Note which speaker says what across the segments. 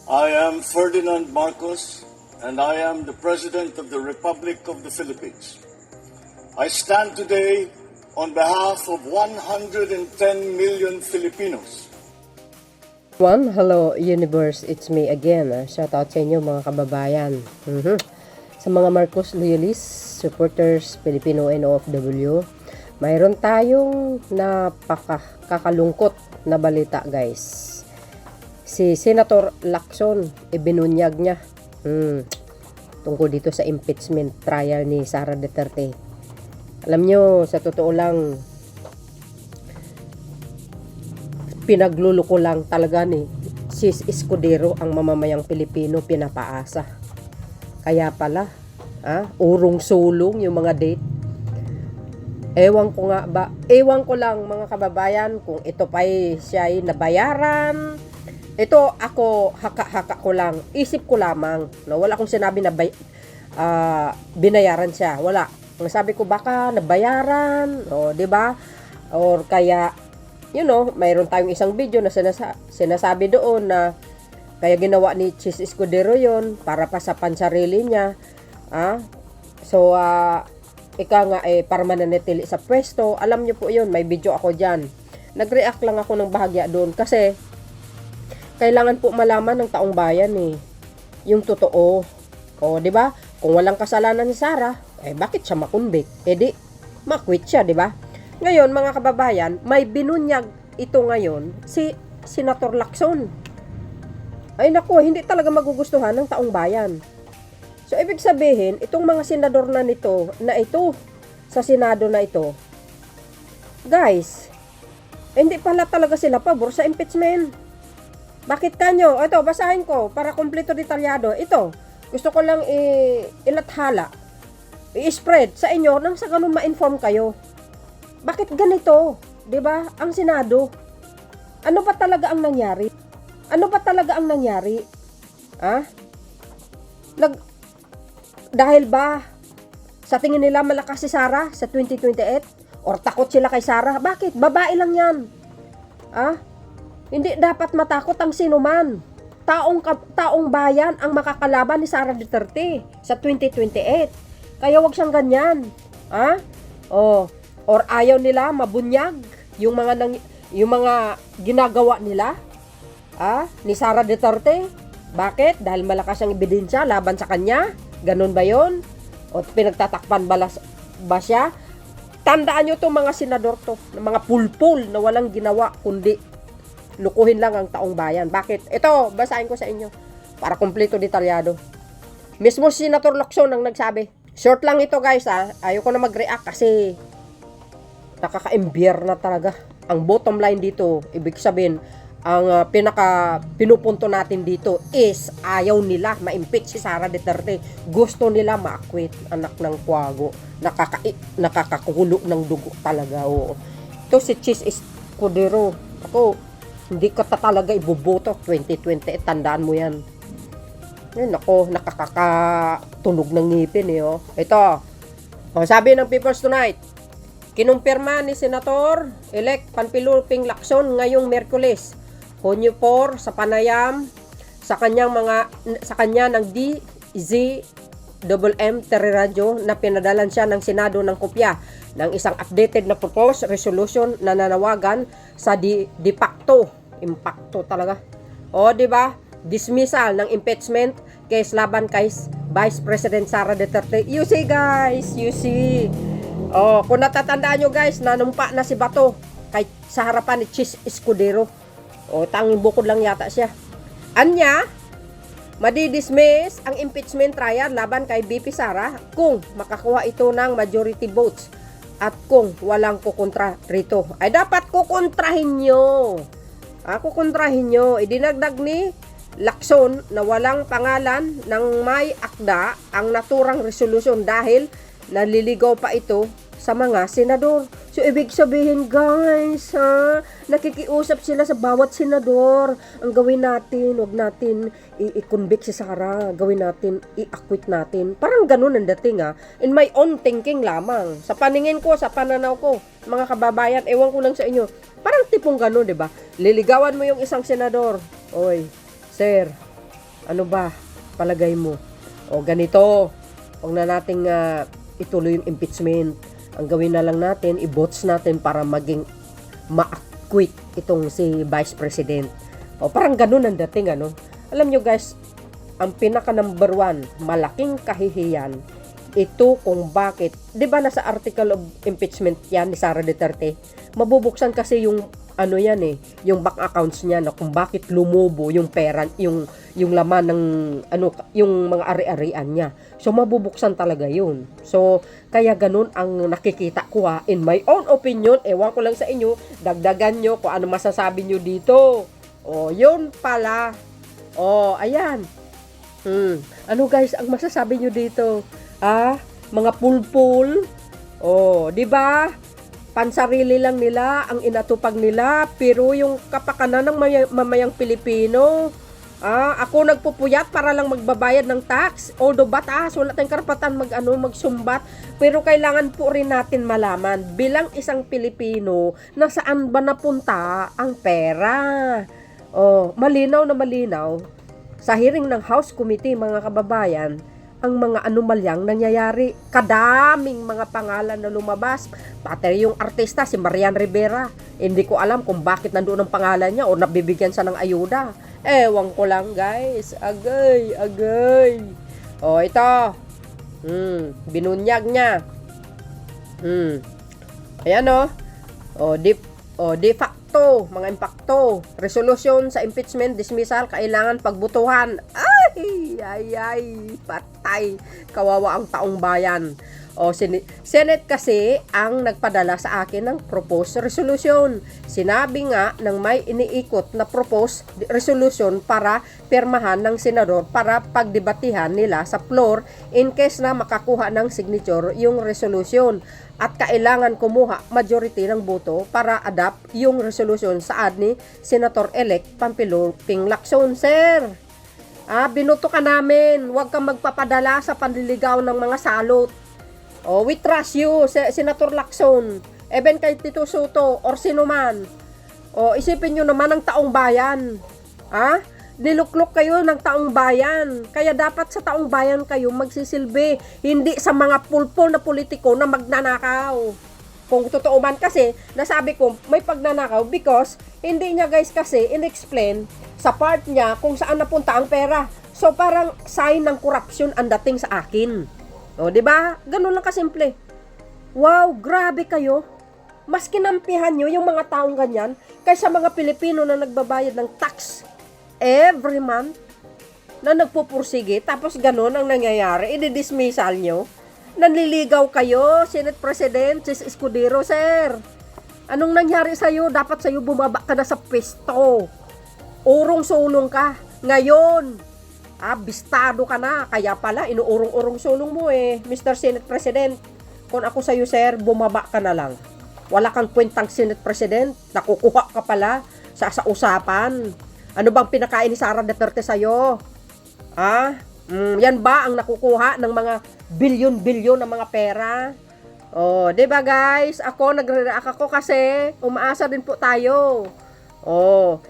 Speaker 1: I am Ferdinand Marcos, and I am the President of the Republic of the Philippines. I stand today on behalf of 110 million Filipinos.
Speaker 2: Hello universe, it's me again. Shout out sa inyo mga kababayan. Sa mga Marcos loyalists, supporters, Filipino and OFW, mayroon tayong napakakalungkot na balita guys. Si Senator Lacson, ibinunyag niya tungkol dito sa impeachment trial ni Sara Duterte. Alam nyo, sa totoo lang, pinagluluko lang talaga ni Sis Escudero ang mamamayang Pilipino, pinapaasa. Kaya pala, urong-sulong yung mga date. Ewan ko lang mga kababayan kung ito pa'y siya ay nabayaran. Ito ako, haka-haka ko lang, isip ko lamang, no? Wala akong sinabi na binayaran siya, wala. Ang sabi ko baka nabayaran, o 'di ba? Or kaya mayroon tayong isang video na sinasabi doon na kaya ginawa ni Sis Escudero 'yon para pa sa pansarili niya. So ika nga para mananatili sa pwesto. Alam niyo po 'yon, may video ako diyan. Nag-react lang ako ng bahagya doon kasi kailangan po malaman ng taong bayan yung totoo. O, 'di ba? Kung walang kasalanan si Sara, bakit siya makonvict? Di makwit siya, 'di ba? Ngayon, mga kababayan, may binunyag ito ngayon si Senator Lacson. Ay naku, hindi talaga magugustuhan ng taong bayan. So, ibig sabihin, itong mga senador na ito, sa Senado na ito, guys, hindi pala talaga sila pabor sa impeachment. Bakit kanyo? Ito, basahin ko para kumpleto detalyado. Ito, gusto ko lang ilathala, i-spread sa inyo nang sa ganun ma-inform kayo. Bakit ganito? 'Di ba? Ang Senado. Ano ba talaga ang nangyari? Dahil ba sa tingin nila malakas si Sara sa 2028? Or takot sila kay Sara? Bakit? Babae lang yan. Hindi dapat matakot ang sinuman. Taong bayan ang makakalaban ni Sara Duterte sa 2028. Kaya wag siyang ganyan. Or ayaw nila mabunyag yung mga ginagawa nila ni Sara Duterte. Bakit? Dahil malakas ang ebidensya laban sa kanya. Ganun ba 'yon? O pinagtatakpan ba siya? Tandaan nyo to mga senador to, mga pulpul na walang ginawa kundi lukuhin lang ang taong bayan. Bakit? Ito, basahin ko sa inyo para kumpleto detalyado. Mismo si Senator Lacson ang nagsabi. Short lang ito guys Ayoko na mag-react kasi nakaka-embier na talaga. Ang bottom line dito, ibig sabihin, ang pinupunto natin dito is ayaw nila ma-impeach si Sara Duterte. Gusto nila ma-acquit. Anak ng kwago. Nakakakulo ng dugo talaga. Ito si Sis Escudero. Ako, hindi ka talaga iboboto 2020. Tandaan mo yan. Ako, nakakatunog ng ngipin Ito. Sabi ng People's Tonight, kinumpirma ni Senator-elect Panfiloping Lacson ngayong Miyerkules, Hunyo 4 sa panayam sa kanya ng DZMM Teleradyo na pinadalan siya ng Senado ng kopya ng isang updated na proposed resolution na nanawagan sa de facto impacto talaga. Di ba? Dismissal ng impeachment case laban kay Vice President Sara Duterte. You see guys, you see. Kung natatandaan nyo guys, nanumpa na si Bato sa harapan ni Sis Escudero. Tanging bukod lang yata siya. Anya, madidismiss ang impeachment trial laban kay VP Sara kung makakuha ito ng majority votes at kung walang kukontra rito. Ay dapat kukontrahin nyo. Kukontrahin nyo. Idinagdag ni Lacson na walang pangalan ng may akda ang naturang resolusyon dahil naliligaw pa ito sa mga senador. So, ibig sabihin guys, nakikiusap sila sa bawat senador. Ang gawin natin, wag natin i-convict si Sara. Gawin natin, i-acquit natin. Parang ganun ang dating In my own thinking lamang. Sa paningin ko, sa pananaw ko, mga kababayan, ewan ko lang sa inyo. Parang tipong ganun, di ba? Liligawan mo yung isang senador. Oy, sir, Ano ba palagay mo? O ganito, huwag na nating ituloy yung impeachment. Ang gawin na lang natin, i-votes natin para maging ma-acquit itong si Vice President. O parang ganun ang dating, ano. Alam nyo guys, ang pinaka number one, malaking kahihiyan, ito kung bakit, di ba nasa article of impeachment yan ni Sara Duterte, mabubuksan kasi yung ano yan yung bank accounts niya na kung bakit lumobo yung pera, yung laman ng ano, yung mga ari-arian niya. So mabubuksan talaga yun. So kaya ganun ang nakikita ko in my own opinion, ewan ko lang sa inyo, dagdagan nyo kung ano masasabi nyo dito. O yun pala. O ayan. Ano guys ang masasabi nyo dito? Mga pulpul. Di ba? Pansarili lang nila ang inatupag nila, pero yung kapakanan ng mamayang Pilipino, ako nagpupuyat para lang magbabayad ng tax. Although batas, wala tayong karapatan magsumbat, pero kailangan po rin natin malaman bilang isang Pilipino na saan ba napunta ang pera. Malinaw na malinaw sa hearing ng House Committee, mga kababayan, ang mga anomalyang nangyayari. Kadaming mga pangalan na lumabas. Pati yung artista, si Marian Rivera. Hindi ko alam kung bakit nandoon ang pangalan niya o nabibigyan siya ng ayuda. Ewan ko lang guys. Agay. Ito. Binunyag niya. Ayan de facto, mga impakto. Resolution sa impeachment, dismissal, kailangan pagbutuhan. Ay, patay. Kawawa ang taong bayan. Senate kasi ang nagpadala sa akin ng proposed resolution. Sinabi nga ng may iniikot na proposed resolution para pirmahan ng senador para pagdebatihan nila sa floor in case na makakuha ng signature yung resolution. At kailangan kumuha majority ng boto para adapt yung resolution saad ni Senator-elect Pang-Ping Lacson, sir. Binuto ka namin. Huwag kang magpapadala sa panliligaw ng mga salot. We trust you, Senator Lacson. Even kay Tito Soto or sino man. Isipin nyo naman ang taong bayan. Niluklok kayo ng taong bayan. Kaya dapat sa taong bayan kayo magsisilbi. Hindi sa mga pulpol na politiko na magnanakaw. Kung totoo man kasi, nasabi ko, may pagnanakaw because hindi niya guys kasi in-explain sa part niya kung saan napunta ang pera. So parang sign ng corruption ang dating sa akin. Di ba? Ganun lang kasimple. Wow, grabe kayo. Mas kinampihan nyo yung mga taong ganyan kaysa mga Pilipino na nagbabayad ng tax every month na nagpupursige, tapos ganun ang nangyayari, i-dismissal nyo. Nanliligaw kayo, Senate President, Sis Escudero, sir. Anong nangyari sa'yo? Dapat sa'yo bumaba ka na sa pwesto. Urong-sulong ka. Ngayon, bistado ka na. Kaya pala, inuurong-urong sulong mo Mr. Senate President. Kung ako sa'yo, sir, bumaba ka na lang. Wala kang kwentang Senate President. Nakukuha ka pala sa usapan. Ano bang pinakain ni Sara Duterte sa'yo? Yan ba ang nakukuha ng mga bilyon-bilyon na mga pera? Diba guys? Ako, nagre-react ako kasi umaasa din po tayo.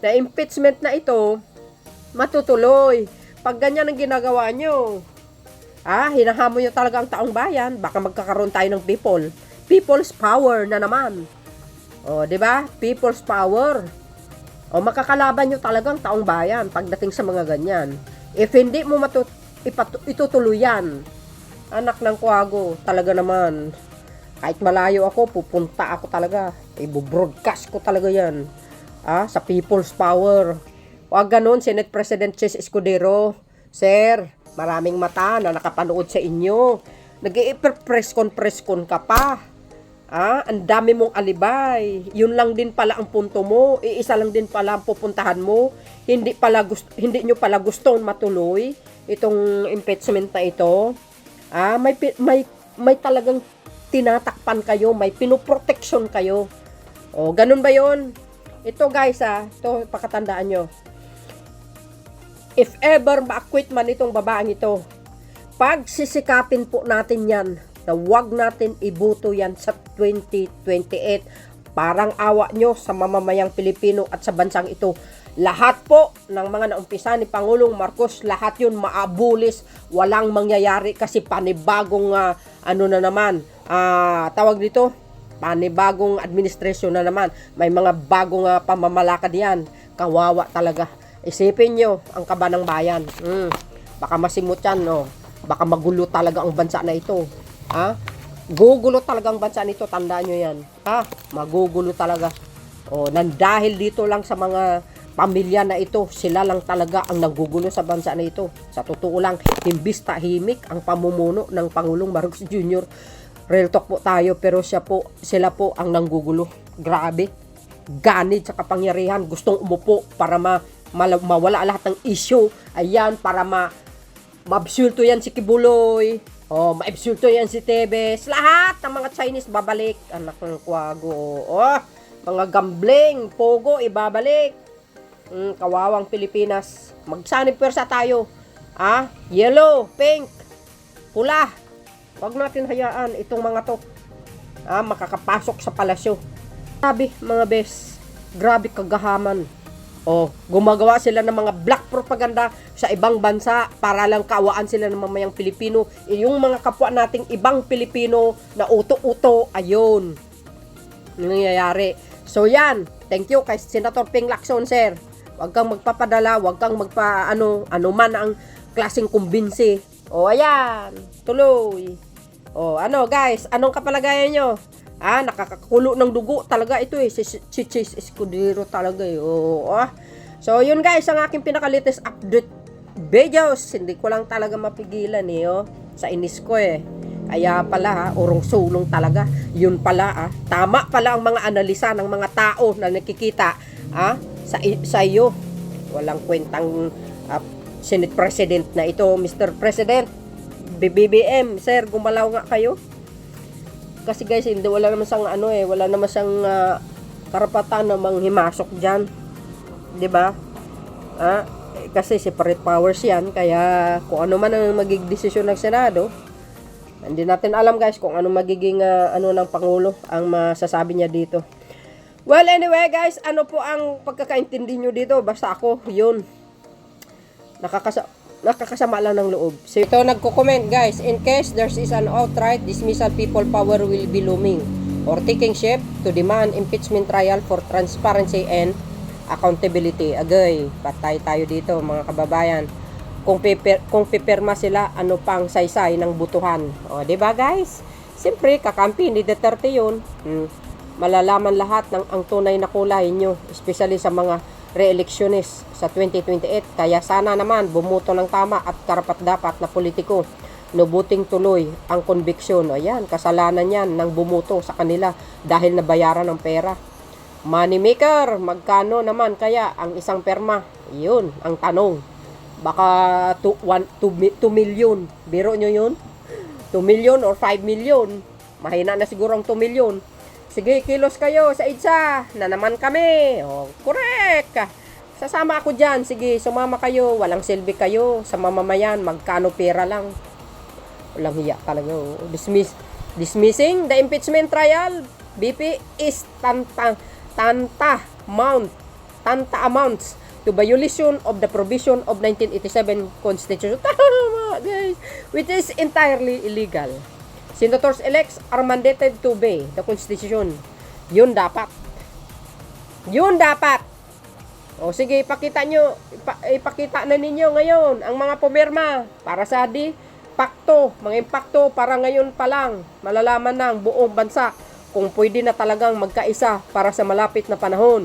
Speaker 2: Na impeachment na ito, matutuloy. Pag ganyan ang ginagawa nyo, hinahamon nyo talaga ang taong bayan, baka magkakaroon tayo ng people's power na naman. Diba? People's power. Makakalaban nyo talagang taong bayan pagdating sa mga ganyan. If hindi mo itutuloy yan, anak ng kuwago, talaga naman, kahit malayo ako, pupunta ako talaga. I-broadcast ko talaga yan. Sa people's power. Huwag ganun, Senate President Sis Escudero. Sir, maraming mata na nakapanood sa inyo. Nag-i-press con ka pa. Ang dami mong alibay. Yun lang din pala ang punto mo. Iisa lang din pala ang pupuntahan mo. Hindi nyo pala gustong matuloy itong impeachment na ito. May talagang tinatakpan kayo, may pinoproteksyon kayo. Ganun ba yon? Ito guys ito pakatandaan nyo. If ever ma-acquit man itong babaeng ito, pagsisikapin po natin yan na wag natin ibuto yan sa 2028. Parang awa nyo sa mamamayang Pilipino at sa bansang ito. Lahat po ng mga naumpisa ni Pangulong Marcos, lahat yun maabulis, walang mangyayari kasi panibagong tawag dito, panibagong administrasyon na naman. May mga bagong pamamalakad yan. Kawawa talaga. Isipin nyo ang kaba ng bayan. Baka masimot yan, no? Baka magulo talaga ang bansa na ito. Gugulo talaga ang bansa nito, tandaan nyo yan. Magugulo talaga. Dahil dito lang sa mga pamilya na ito, sila lang talaga ang nagugulo sa bansa na ito. Sa totoo lang, imbis tahimik ang pamumuno ng Pangulong Marcos Jr. Real talk po tayo, pero sila po ang nanggugulo. Grabe. Ganid sa kapangyarihan. Gustong umupo para mawala lahat ng issue. Ayan, para maabsulto yan si Kibuloy. Maabsulto yan si Tebes. Lahat ng mga Chinese babalik. Anak ng kwago. Mga gambling, pogo, ibabalik. Kawawang Pilipinas. Magsanib pwersa tayo. Yellow, pink, pula. Huwag natin hayaan itong mga to. Makakapasok sa palasyo. Grabe mga bes. Grabe kagahaman. Gumagawa sila ng mga black propaganda sa ibang bansa para lang kaawaan sila ng mamayang Pilipino. Yung mga kapwa nating ibang Pilipino na uto-uto, ayun. Nangyayari. So yan. Thank you kay Senator Ping Lacson, sir. Huwag kang magpapadala, huwag kang ano man ang klaseng kumbinsi. Ayan, tuloy. Guys, anong kapalagayan nyo? Nakakakulo ng dugo talaga ito si Chis Escudero talaga So, yun guys, ang aking pinaka-latest update videos. Hindi ko lang talaga mapigilan sa inis ko Kaya pala urong sulong talaga. Yun pala tama pala ang mga analisa ng mga tao na nakikita sa iyo. Walang kwentang Senate President na ito, Mr. President. BBM, sir, gumalaw nga kayo. Kasi guys, wala naman siyang karapatan na manghimasok diyan. 'Di ba? Kasi separate powers 'yan, kaya kung ano man ang magiging desisyon ng Senado, hindi natin alam guys kung ano magiging ng Pangulo ang masasabi niya dito. Well, anyway guys, ano po ang pagkakaintindi nyo dito? Basta ako, yun. Nakakasama lang ng loob. So, ito nagko-comment guys, in case there is an outright dismissal, people power will be looming or taking shape to demand impeachment trial for transparency and accountability. Agay, patay tayo dito mga kababayan. Kung pipirma sila, ano pang saysay ng butuhan. Diba guys? Siyempre, kakampi ni Duterte yun. Malalaman lahat ng ang tunay na kulay nyo, especially sa mga re-electionist sa 2028. Kaya sana naman bumuto ng tama at karapat-dapat na politiko. Nubuting tuloy ang conviction. Ayan, kasalanan yan ng bumuto sa kanila dahil nabayaran ng pera. Moneymaker, magkano naman kaya ang isang perma? Yun, ang tanong. Baka 2 million. Biro nyo yun? 2 million or 5 million. Mahina na siguro ang 2 million. Sige, kilos kayo sa EDSA na naman kami. Correct. Sasama ako dyan. Sige, sumama kayo. Walang silbi kayo. Sa mamamayan, magkano pera lang. Walang hiya talaga. Dismissing the impeachment trial. BP is amounts to violation of the provision of 1987 Constitution. Tama, guys. Which is entirely illegal. Senators-elects are mandated to obey the Constitution. Yun dapat. Sige, ipakita na ninyo ngayon ang mga pumirma para sa mga impakto para ngayon pa lang malalaman ng buong bansa kung pwede na talagang magkaisa para sa malapit na panahon.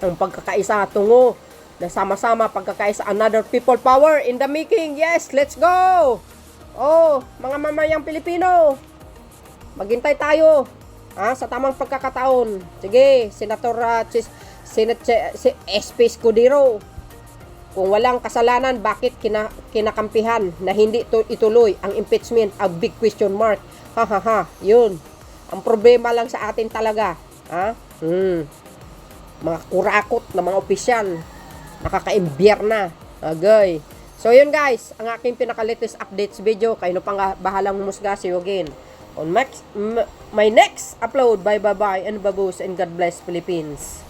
Speaker 2: Ang pagkakaisa tungo na sama-sama pagkakaisa, another people power in the making. Yes, let's go! Mga mamayang Pilipino, maghintay tayo sa tamang pagkakataon. Sige, Senator SP Escudero, kung walang kasalanan, bakit kinakampihan na hindi ituloy ang impeachment? A big question mark. Yun. Ang problema lang sa atin talaga. Mga kurakot na mga opisyal. Nakaka-imbier na. Agay. So yun guys, ang aking pinaka-latest updates video. Kayo pang bahalang humusga. See you again on my next upload. Bye and baboos and God bless Philippines.